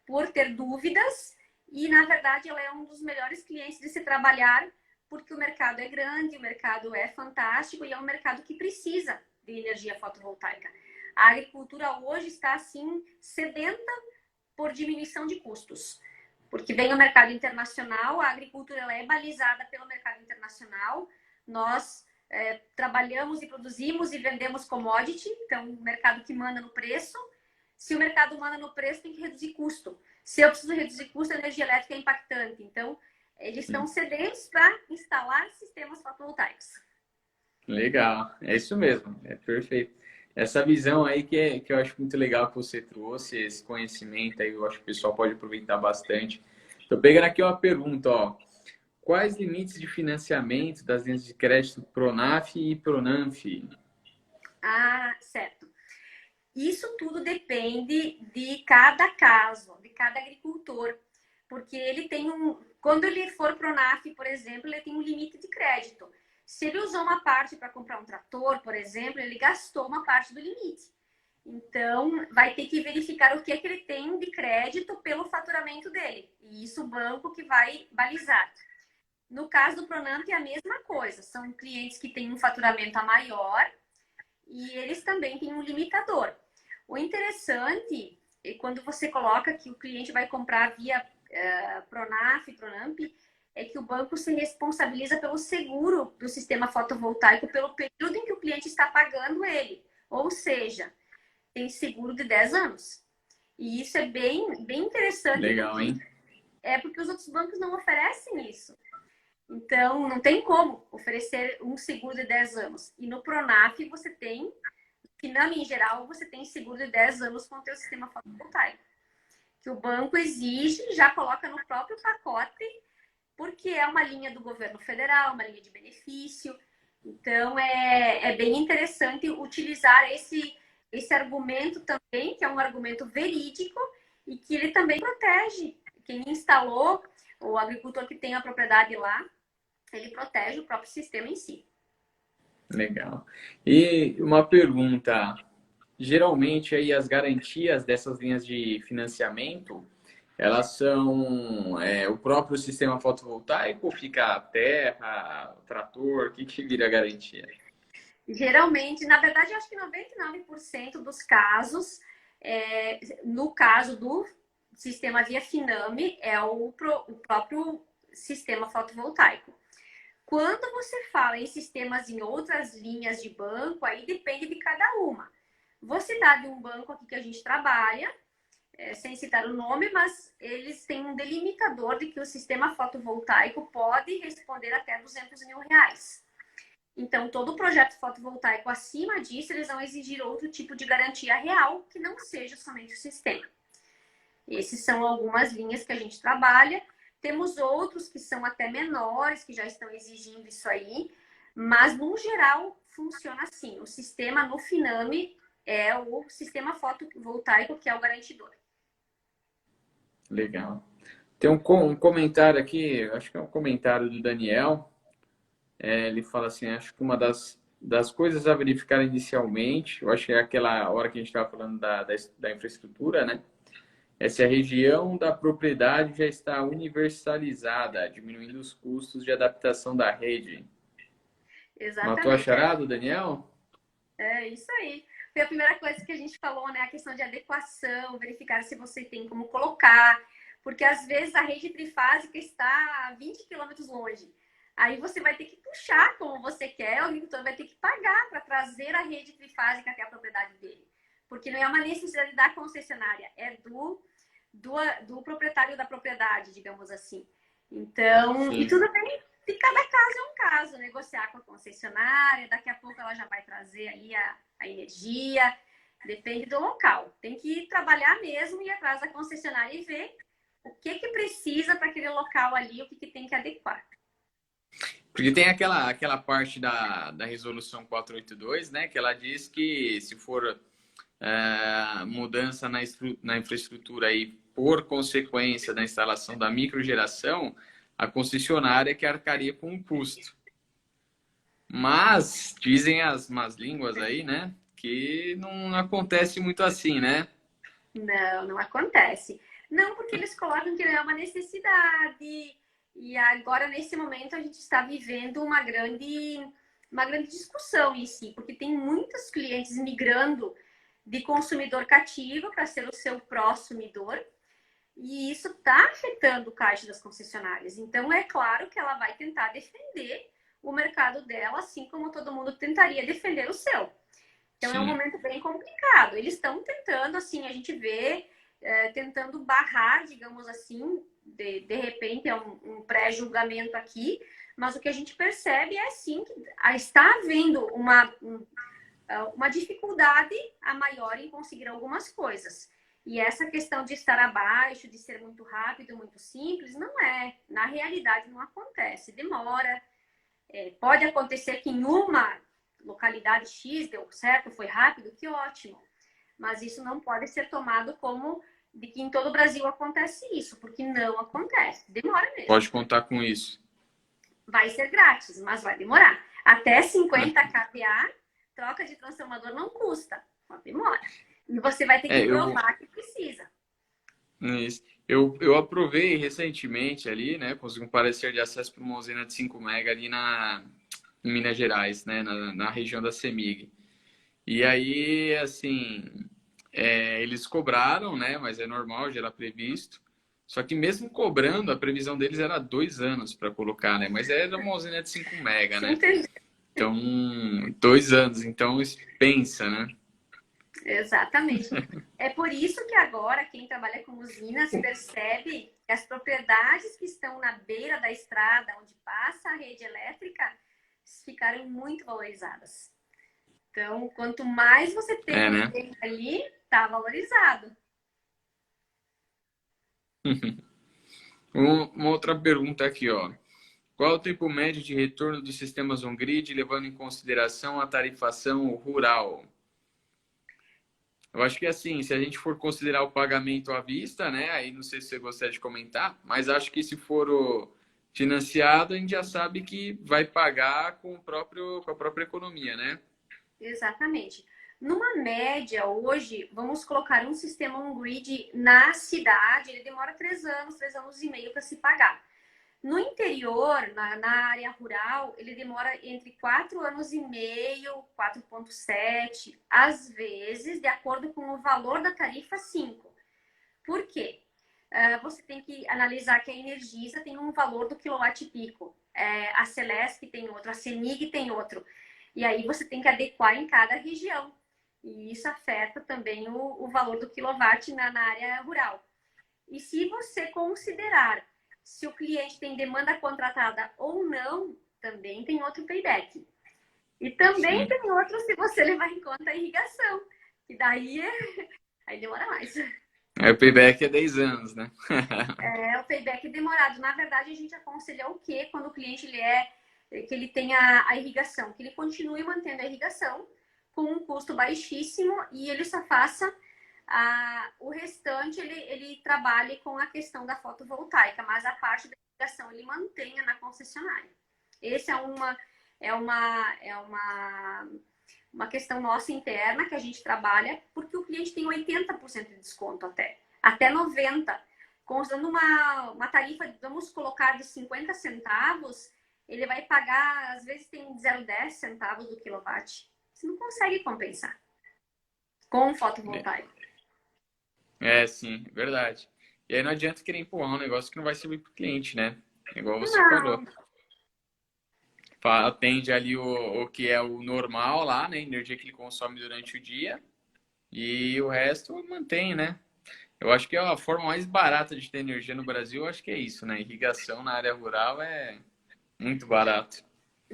por ter dúvidas, e, na verdade, ela é um dos melhores clientes de se trabalhar, porque o mercado é grande, o mercado é fantástico, e é um mercado que precisa de energia fotovoltaica. A agricultura hoje está, assim, sedenta por diminuição de custos. Porque vem o mercado internacional, a agricultura ela é balizada pelo mercado internacional. Nós trabalhamos e produzimos e vendemos commodity, então o mercado que manda no preço. Se o mercado manda no preço, tem que reduzir custo. Se eu preciso reduzir custo, a energia elétrica é impactante. Então, eles estão sedentos para instalar sistemas fotovoltaicos. Legal, é isso mesmo, é perfeito. Essa visão aí que eu acho muito legal que você trouxe, esse conhecimento aí, eu acho que o pessoal pode aproveitar bastante. Estou pegando aqui uma pergunta, ó. Quais limites de financiamento das linhas de crédito Pronaf e Pronamp? Ah, certo. Isso tudo depende de cada caso, de cada agricultor, porque ele tem quando ele for Pronaf, por exemplo, ele tem um limite de crédito. Se ele usou uma parte para comprar um trator, por exemplo, ele gastou uma parte do limite. Então, vai ter que verificar o que é que ele tem de crédito pelo faturamento dele. E isso o banco que vai balizar. No caso do Pronamp, é a mesma coisa. São clientes que têm um faturamento a maior e eles também têm um limitador. O interessante é quando você coloca que o cliente vai comprar via Pronaf, Pronamp, é que o banco se responsabiliza pelo seguro do sistema fotovoltaico pelo período em que o cliente está pagando ele. Ou seja, tem seguro de 10 anos. E isso é bem interessante. Legal, hein? Porque os outros bancos não oferecem isso. Então, não tem como oferecer um seguro de 10 anos. E no Pronaf você tem, Finame em geral, você tem seguro de 10 anos com o teu sistema fotovoltaico. Que o banco exige, já coloca no próprio pacote, porque é uma linha do governo federal, uma linha de benefício. Então, é bem interessante utilizar esse argumento também, que é um argumento verídico e que ele também protege quem instalou, o agricultor que tem a propriedade lá, ele protege o próprio sistema em si. Legal. E uma pergunta, geralmente aí as garantias dessas linhas de financiamento, elas são o próprio sistema fotovoltaico, fica a terra, o trator, o que vira garantia? Geralmente, na verdade, eu acho que 99% dos casos, no caso do sistema via Finame, é o próprio sistema fotovoltaico. Quando você fala em sistemas em outras linhas de banco, aí depende de cada uma. Vou citar de um banco aqui que a gente trabalha, sem citar o nome, mas eles têm um delimitador de que o sistema fotovoltaico pode responder até R$ 200 mil. Então, todo projeto fotovoltaico acima disso, eles vão exigir outro tipo de garantia real, que não seja somente o sistema. Esses são algumas linhas que a gente trabalha. Temos outros que são até menores, que já estão exigindo isso aí, mas, no geral, funciona assim. O sistema no Finame é o sistema fotovoltaico que é o garantidor. Legal. Tem um comentário aqui, acho que é um comentário do Daniel. Ele fala assim, acho que uma das coisas a verificar inicialmente, eu acho que é aquela hora que a gente estava falando da infraestrutura, né? É se a região da propriedade já está universalizada, diminuindo os custos de adaptação da rede. Matou a Exatamente. charada, Daniel? É isso aí. Foi a primeira coisa que a gente falou, né? A questão de adequação, verificar se você tem como colocar, porque às vezes a rede trifásica está a 20 quilômetros longe. Aí você vai ter que puxar como você quer, o agricultor vai ter que pagar para trazer a rede trifásica até a propriedade dele. Porque não é uma necessidade da concessionária, é do proprietário da propriedade, digamos assim. Então, e Sim. tudo bem, e cada caso é um caso, negociar com a concessionária, daqui a pouco ela já vai trazer aí a energia, depende do local. Tem que trabalhar mesmo e ir atrás da concessionária e ver o que precisa para aquele local ali, o que tem que adequar. Porque tem aquela parte da resolução 482, né? Que ela diz que se for mudança na infraestrutura aí por consequência da instalação da microgeração, a concessionária que arcaria com o custo. Mas dizem as más línguas aí, né? Que não acontece muito assim, né? Não, não acontece. Não, porque eles colocam que é uma necessidade. E agora, nesse momento, a gente está vivendo uma grande discussão em si, porque tem muitos clientes migrando de consumidor cativo para ser o seu prosumidor, e isso está afetando o caixa das concessionárias. Então, é claro que ela vai tentar defender o mercado dela, assim como todo mundo tentaria defender o seu. Então, é um Sim. momento bem complicado. Eles estão tentando, assim, a gente vê, tentando barrar, digamos assim, de repente é um pré-julgamento aqui, mas o que a gente percebe é, sim, que está havendo uma dificuldade a maior em conseguir algumas coisas. E essa questão de estar abaixo, de ser muito rápido, muito simples, não é. Na realidade, não acontece. Demora. Pode acontecer que em uma localidade X deu certo, foi rápido, que ótimo. Mas isso não pode ser tomado como de que em todo o Brasil acontece isso, porque não acontece. Demora mesmo. Pode contar com isso. Vai ser grátis, mas vai demorar. Até 50 kVA, troca de transformador não custa, só demora. E você vai ter que provar que precisa. Isso. Eu aprovei recentemente ali, né? Consegui um parecer de acesso para uma usina de 5 mega ali em Minas Gerais, né? Na região da CEMIG. E aí, assim, eles cobraram, né? Mas é normal, já era previsto. Só que mesmo cobrando, a previsão deles era 2 anos para colocar, né? Mas era uma usina de 5 mega, né? Então, 2 anos. Então, pensa, né? Exatamente. É por isso que agora quem trabalha com usinas percebe que as propriedades que estão na beira da estrada, onde passa a rede elétrica, ficaram muito valorizadas. Então, quanto mais você tem Né? ali, está valorizado. Uma outra pergunta aqui, ó. Qual é o tempo médio de retorno dos sistemas on-grid, levando em consideração a tarifação rural? Eu acho que assim, se a gente for considerar o pagamento à vista, né? Aí não sei se você gostaria de comentar, mas acho que se for financiado, a gente já sabe que vai pagar com a própria economia, né? Exatamente. Numa média, hoje, vamos colocar um sistema on-grid na cidade, ele demora 3 anos, 3 anos e meio para se pagar. No interior, na área rural, ele demora entre 4 anos e meio, 4,7, às vezes, de acordo com o valor da tarifa 5. Por quê? Você tem que analisar que a Energisa tem um valor do quilowatt-pico, a Celesc tem outro, a CEMIG tem outro. E aí você tem que adequar em cada região. E isso afeta também o valor do quilowatt na área rural. E se você considerar se o cliente tem demanda contratada ou não, também tem outro payback. E também Sim. tem outro se você levar em conta a irrigação, que daí aí demora mais. Aí o payback é 10 anos, né? É o payback demorado. Na verdade, a gente aconselha o quê? Quando o cliente que ele tenha a irrigação, que ele continue mantendo a irrigação com um custo baixíssimo e ele só faça o restante, ele trabalhe com a questão da fotovoltaica, mas a parte da irrigação ele mantenha na concessionária. Esse uma questão nossa interna que a gente trabalha, porque o cliente tem 80% de desconto até 90%. Considerando uma tarifa, vamos colocar de 50 centavos, ele vai pagar, às vezes tem 0,10 centavos do quilowatt. Você não consegue compensar com fotovoltaico. Sim, verdade. E aí não adianta querer empurrar um negócio que não vai servir para o cliente, né? Igual você falou. Não, Atende ali o que é o normal lá, né? A energia que ele consome durante o dia. E o resto mantém, né? Eu acho que é a forma mais barata de ter energia no Brasil, eu acho que é isso, né? Irrigação na área rural é muito barato.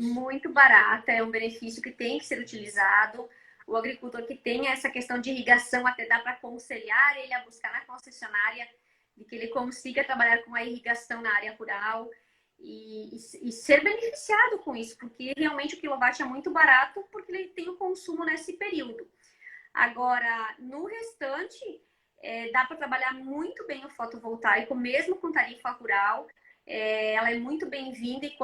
muito barata, é um benefício que tem que ser utilizado. O agricultor que tem essa questão de irrigação, até dá para aconselhar ele a buscar na concessionária de que ele consiga trabalhar com a irrigação na área rural e ser beneficiado com isso, porque realmente o quilowatt é muito barato porque ele tem o consumo nesse período. Agora, no restante, dá para trabalhar muito bem o fotovoltaico, mesmo com tarifa rural. Ela é muito bem-vinda e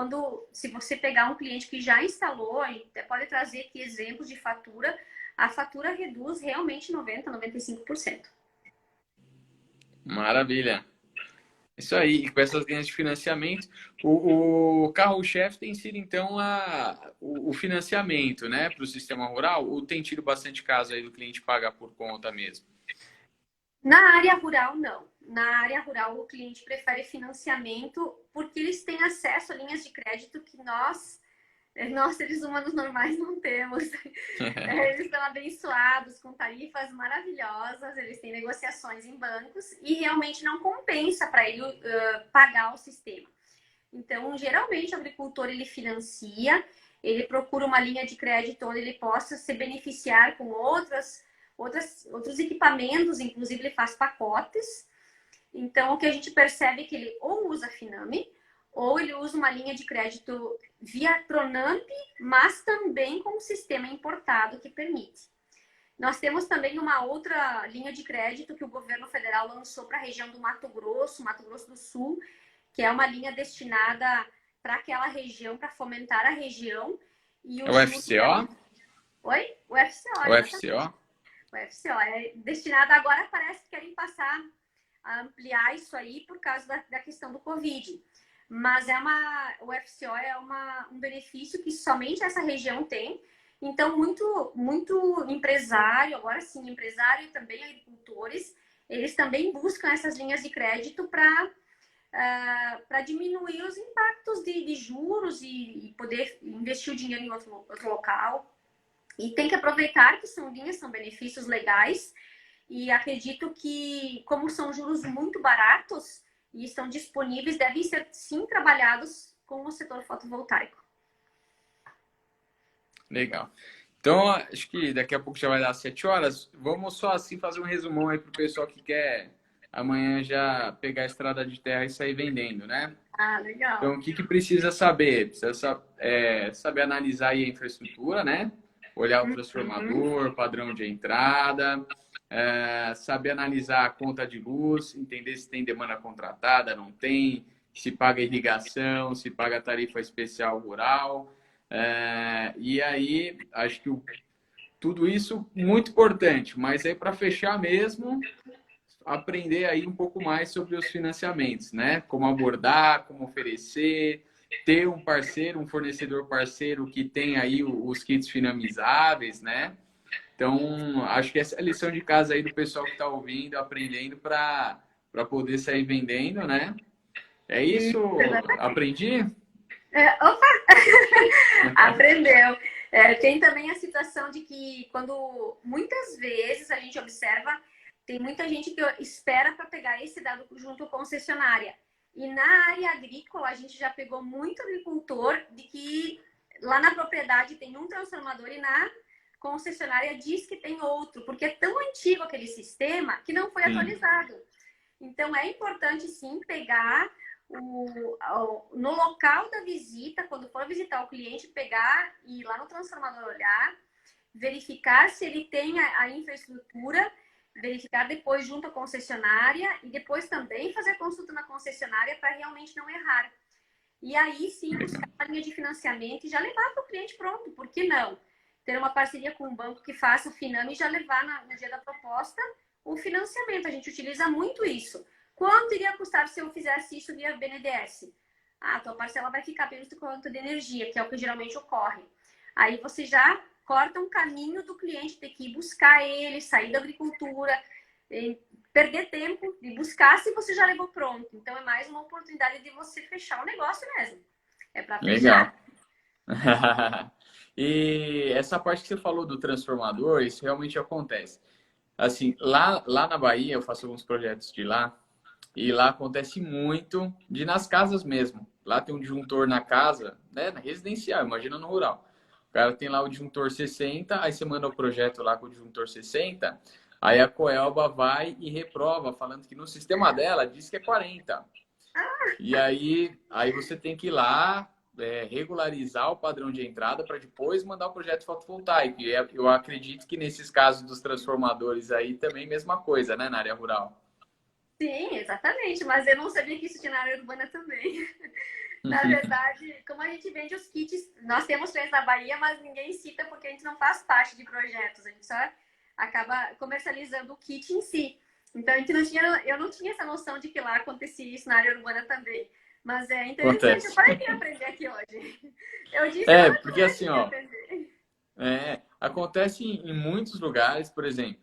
se você pegar um cliente que já instalou, a gente pode trazer aqui exemplos de fatura, a fatura reduz realmente 90%, 95%. Maravilha. Isso aí, e com essas linhas de financiamento, o carro-chefe tem sido, então, o financiamento, né, para o sistema rural, ou tem tido bastante caso aí do cliente pagar por conta mesmo? Na área rural, não. Na área rural, o cliente prefere financiamento porque eles têm acesso a linhas de crédito que nós seres humanos normais, não temos. Eles estão abençoados com tarifas maravilhosas, eles têm negociações em bancos e realmente não compensa para ele pagar o sistema. Então, geralmente, o agricultor ele financia, ele procura uma linha de crédito onde ele possa se beneficiar com outros equipamentos, inclusive ele faz pacotes. Então, o que a gente percebe é que ele ou usa Finame, ou ele usa uma linha de crédito via Pronamp, mas também com um sistema importado que permite. Nós temos também uma outra linha de crédito que o governo federal lançou para a região do Mato Grosso do Sul, que é uma linha destinada para aquela região, para fomentar a região. E É o FCO? Oi? O FCO, O FCO? O FCO é destinado agora, parece que querem passar a ampliar isso aí por causa da questão do Covid. Mas o FCO é um benefício que somente essa região tem. Então, muito empresário, agora sim, empresário e também agricultores, eles também buscam essas linhas de crédito para diminuir os impactos de juros e poder investir o dinheiro em outro local. E tem que aproveitar que são benefícios legais. E acredito que, como são juros muito baratos e estão disponíveis, devem ser, sim, trabalhados com o setor fotovoltaico. Legal. Então, acho que daqui a pouco já vai dar 7 horas. Vamos só assim fazer um resumão aí para o pessoal que quer amanhã já pegar a estrada de terra e sair vendendo, né? Ah, legal. Então, o que precisa saber? Precisa saber analisar aí a infraestrutura, né? Olhar o transformador, padrão de entrada, saber analisar a conta de luz, entender se tem demanda contratada, não tem, se paga irrigação, se paga tarifa especial rural. E aí, acho que tudo isso muito importante, mas aí para fechar mesmo, aprender aí um pouco mais sobre os financiamentos, né? Como abordar, como oferecer, ter um parceiro, um fornecedor parceiro que tem aí os kits finamizáveis, né? Então, acho que essa é a lição de casa aí do pessoal que está ouvindo, aprendendo para poder sair vendendo, né? É isso? Aprendi? Opa! Aprendeu. Tem também a situação de que quando muitas vezes a gente observa, tem muita gente que espera para pegar esse dado junto à concessionária. E na área agrícola, a gente já pegou muito agricultor de que lá na propriedade tem um transformador e na concessionária diz que tem outro, porque é tão antigo aquele sistema que não foi Sim. atualizado. Então, é importante, sim, pegar no local da visita, quando for visitar o cliente, pegar e ir lá no transformador olhar, verificar se ele tem a infraestrutura, verificar depois junto à concessionária e depois também fazer consulta na concessionária para realmente não errar. E aí, sim, buscar a linha de financiamento e já levar para o cliente pronto. Por que não? Ter uma parceria com um banco que faça Finame e já levar no dia da proposta o financiamento. A gente utiliza muito isso. Quanto iria custar se eu fizesse isso via BNDES? Ah, a tua parcela vai ficar menos do quanto de energia, que é o que geralmente ocorre. Aí você já corta um caminho do cliente ter que ir buscar ele, sair da agricultura, perder tempo de buscar se você já levou pronto. Então é mais uma oportunidade de você fechar o negócio mesmo. É para Legal. fechar. E essa parte que você falou do transformador, isso realmente acontece. Assim, lá na Bahia, eu faço alguns projetos de lá, e lá acontece muito de nas casas mesmo. Lá tem um disjuntor na casa, né, na residencial, imagina no rural. O cara tem lá o disjuntor 60, aí você manda o projeto lá com o disjuntor 60, aí a Coelba vai e reprova, falando que no sistema dela diz que é 40. E aí você tem que ir lá, regularizar o padrão de entrada para depois mandar o projeto fotovoltaico. E eu acredito que nesses casos dos transformadores aí também mesma coisa, né, na área rural. Sim, exatamente. Mas eu não sabia que isso tinha na área urbana também. Na verdade, como a gente vende os kits, nós temos clientes na Bahia, mas ninguém cita porque a gente não faz parte de projetos, a gente só acaba comercializando o kit em si. Então eu não tinha essa noção de que lá acontecia isso na área urbana também. Mas é interessante, eu Acontece. falei que ia aprender aqui hoje. Eu disse lá Porque atrás assim, que ia ó, aprender. acontece em muitos lugares, por exemplo.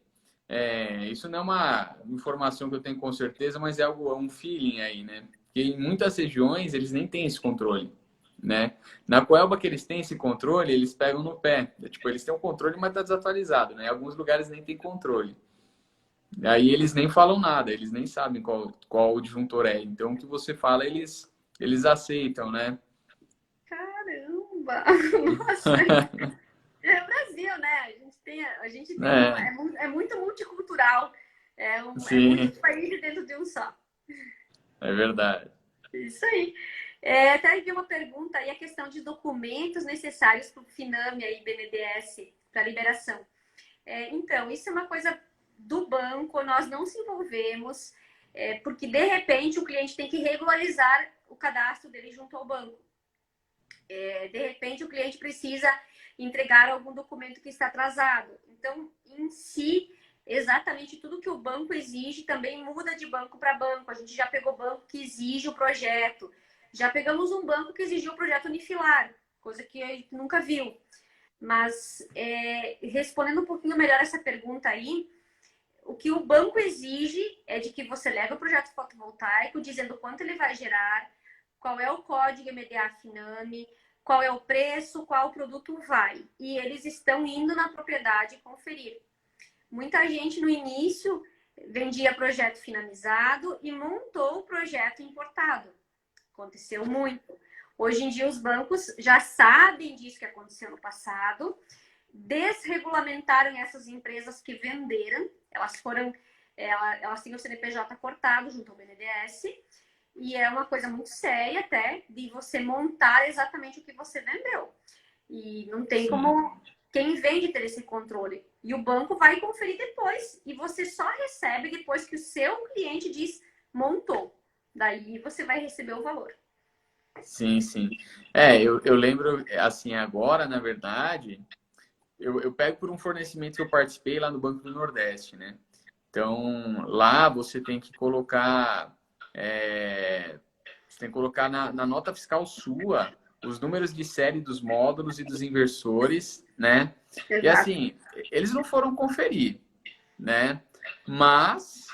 Isso não é uma informação que eu tenho com certeza, mas é algo, é um feeling aí, né? Que em muitas regiões eles nem têm esse controle, né? Na Coelba que eles têm esse controle, eles pegam no pé. Tipo, eles têm um controle, mas tá desatualizado, né? Em alguns lugares nem tem controle. Aí eles nem falam nada, eles nem sabem qual o disjuntor é. Então, o que você fala, eles aceitam, né? Caramba! Nossa, é o Brasil, né? A gente tem É, é muito multicultural. É sim, muitos países dentro de um só. é verdade. Isso aí. Até vi uma pergunta aí, a questão de documentos necessários para o Finame e BNDES para liberação. Então, isso é uma coisa do banco, nós não se envolvemos, porque de repente o cliente tem que regularizar o cadastro dele junto ao banco. De repente o cliente precisa entregar algum documento que está atrasado. Então, em si, exatamente tudo que o banco exige também muda de banco para banco. A gente já pegou banco que exige o projeto, já pegamos um banco que exigiu o projeto unifilar, coisa que a gente nunca viu. Mas, respondendo um pouquinho melhor essa pergunta aí, o que o banco exige é de que você leve o projeto fotovoltaico, dizendo quanto ele vai gerar, qual é o código MDA Finame, qual é o preço, qual produto vai. E eles estão indo na propriedade conferir. Muita gente no início vendia projeto finalizado e montou o projeto importado. Aconteceu muito. Hoje em dia os bancos já sabem disso que aconteceu no passado, desregulamentaram essas empresas que venderam, elas têm o CNPJ cortado junto ao BNDES, e é uma coisa muito séria até de você montar exatamente o que você vendeu. E não tem Sim. como quem vende ter esse controle. E o banco vai conferir depois. E você só recebe depois que o seu cliente diz montou. Daí você vai receber o valor. Sim, sim. Eu lembro, assim, agora, na verdade, eu pego por um fornecimento que eu participei lá no Banco do Nordeste, né? Então, lá você tem que colocar, você tem que colocar na nota fiscal sua os números de série dos módulos e dos inversores, né? E Exato. assim, eles não foram conferir, né? Mas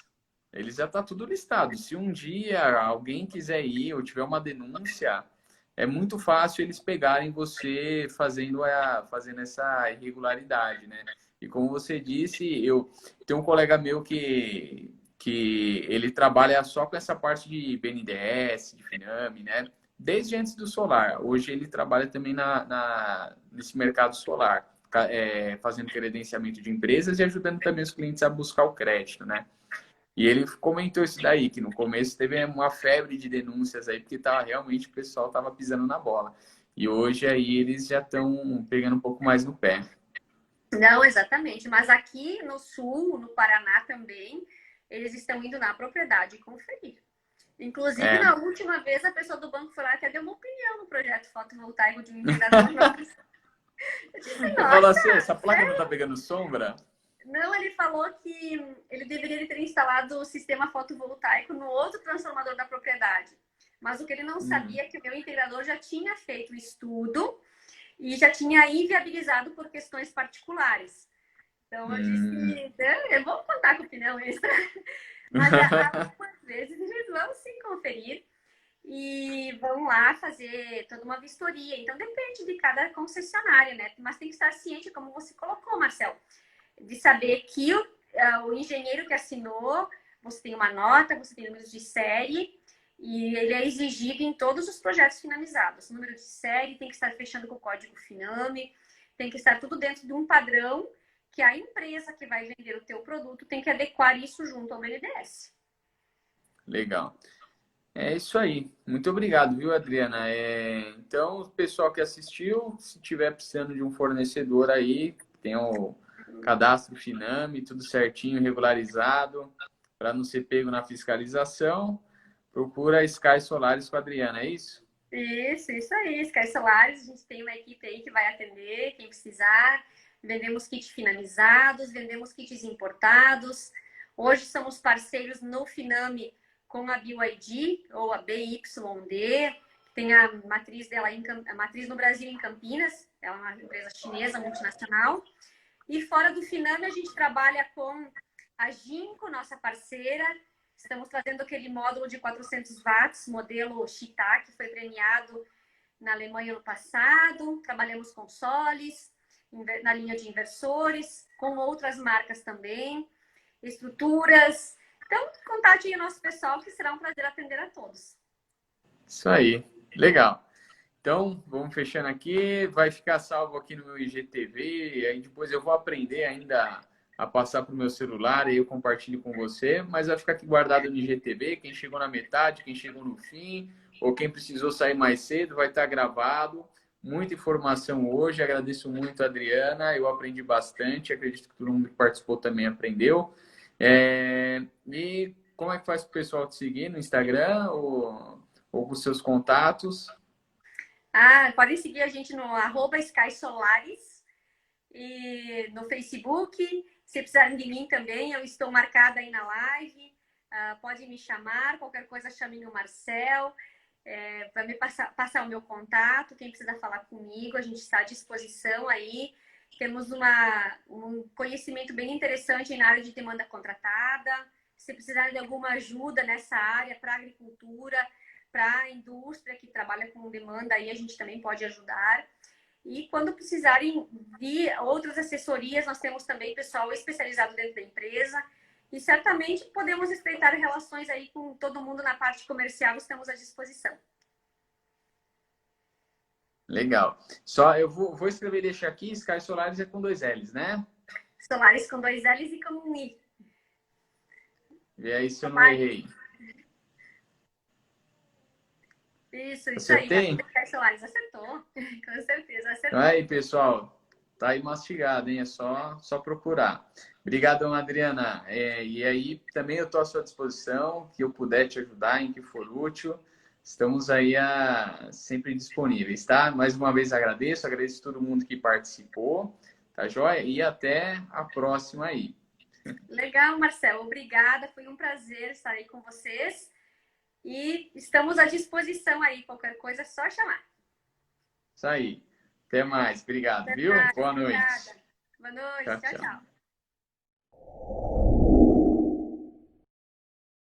eles já tá tudo listado. Se um dia alguém quiser ir ou tiver uma denúncia, é muito fácil eles pegarem você fazendo essa irregularidade, né? E como você disse, eu tenho um colega meu que ele trabalha só com essa parte de BNDES, de Finame, né? Desde antes do solar. Hoje ele trabalha também nesse mercado solar, fazendo credenciamento de empresas e ajudando também os clientes a buscar o crédito, né? E ele comentou isso daí, que no começo teve uma febre de denúncias aí, porque realmente o pessoal estava pisando na bola. E hoje aí eles já estão pegando um pouco mais no pé. Não, exatamente. Mas aqui no Sul, no Paraná também, eles estão indo na propriedade conferir. Inclusive, É. na última vez, a pessoa do banco foi lá até deu uma opinião no projeto fotovoltaico de um integrador nosso. Eu disse, Ele falou assim, nossa, essa placa não está pegando sombra? não, ele falou que ele deveria ter instalado o sistema fotovoltaico no outro transformador da propriedade. Mas o que ele não sabia é que o meu integrador já tinha feito o estudo e já tinha inviabilizado por questões particulares. Então, eu disse, é bom contar com opinião extra. Mas algumas vezes eles vão sim conferir e vão lá fazer toda uma vistoria. Então, depende de cada concessionária, né? Mas tem que estar ciente, como você colocou, Marcelo, de saber que o engenheiro que assinou, você tem uma nota, você tem números de série, e ele é exigido em todos os projetos finalizados. O número de série tem que estar fechando com o código Finame, tem que estar tudo dentro de um padrão que a empresa que vai vender o teu produto tem que adequar isso junto ao BNDES. Legal. É isso aí. Muito obrigado, viu, Adriana? Então, o pessoal que assistiu, se tiver precisando de um fornecedor aí, tem o cadastro Finame, tudo certinho, regularizado, para não ser pego na fiscalização, procura a Sky Solares com a Adriana, é isso? Isso aí. Sky Solares, a gente tem uma equipe aí que vai atender quem precisar. Vendemos kits finalizados, vendemos kits importados. Hoje somos parceiros no Finame com a BYD ou a BYD, que tem a matriz dela a matriz no Brasil em Campinas, ela é uma empresa chinesa multinacional. E fora do Finame a gente trabalha com a Ginco, nossa parceira. Estamos trazendo aquele módulo de 400 watts, modelo Chita, que foi premiado na Alemanha no passado. Trabalhamos com Solis, na linha de inversores, com outras marcas também, estruturas. Então, contate aí o nosso pessoal, que será um prazer atender a todos. Isso aí. Legal. Então, vamos fechando aqui. Vai ficar salvo aqui no meu IGTV. Aí depois eu vou aprender ainda a passar para o meu celular e eu compartilho com você. Mas vai ficar aqui guardado no IGTV. Quem chegou na metade, quem chegou no fim, ou quem precisou sair mais cedo, vai estar gravado. Muita informação hoje. Agradeço muito a Adriana. Eu aprendi bastante. Acredito que todo mundo que participou também aprendeu. E como é que faz para o pessoal te seguir no Instagram ou com os seus contatos? Podem seguir a gente no @Sky Solares e no Facebook. Se precisarem de mim também, eu estou marcada aí na live. Pode me chamar, qualquer coisa chame o Marcel. Vai me passar o meu contato. Quem precisa falar comigo, a gente está à disposição aí. Temos um conhecimento bem interessante na área de demanda contratada. Se precisarem de alguma ajuda nessa área para a agricultura, para a indústria que trabalha com demanda, aí a gente também pode ajudar. E quando precisarem de outras assessorias, nós temos também pessoal especializado dentro da empresa. E certamente podemos estreitar relações aí com todo mundo na parte comercial, estamos à disposição. Legal. Só eu vou escrever e deixar aqui, Sky Solares é com 2 L's, né? Solares com 2 L's e com um I. E aí se eu não Solares. errei. Isso aí. Acertei? Sky Solares acertou. Com certeza, Então acertou. aí, pessoal. Tá aí mastigado, hein? É só procurar. Obrigadão, Adriana. E aí, também eu estou à sua disposição, que eu puder te ajudar em que for útil. Estamos aí sempre disponíveis, tá? Mais uma vez agradeço todo mundo que participou, tá joia? E até a próxima aí. Legal, Marcelo. Obrigada. Foi um prazer estar aí com vocês. E estamos à disposição aí. Qualquer coisa é só chamar. Isso aí. Até mais. Obrigado, Até viu? mais. Boa noite. Obrigada. Boa noite. Tchau, Tchau, tchau. tchau.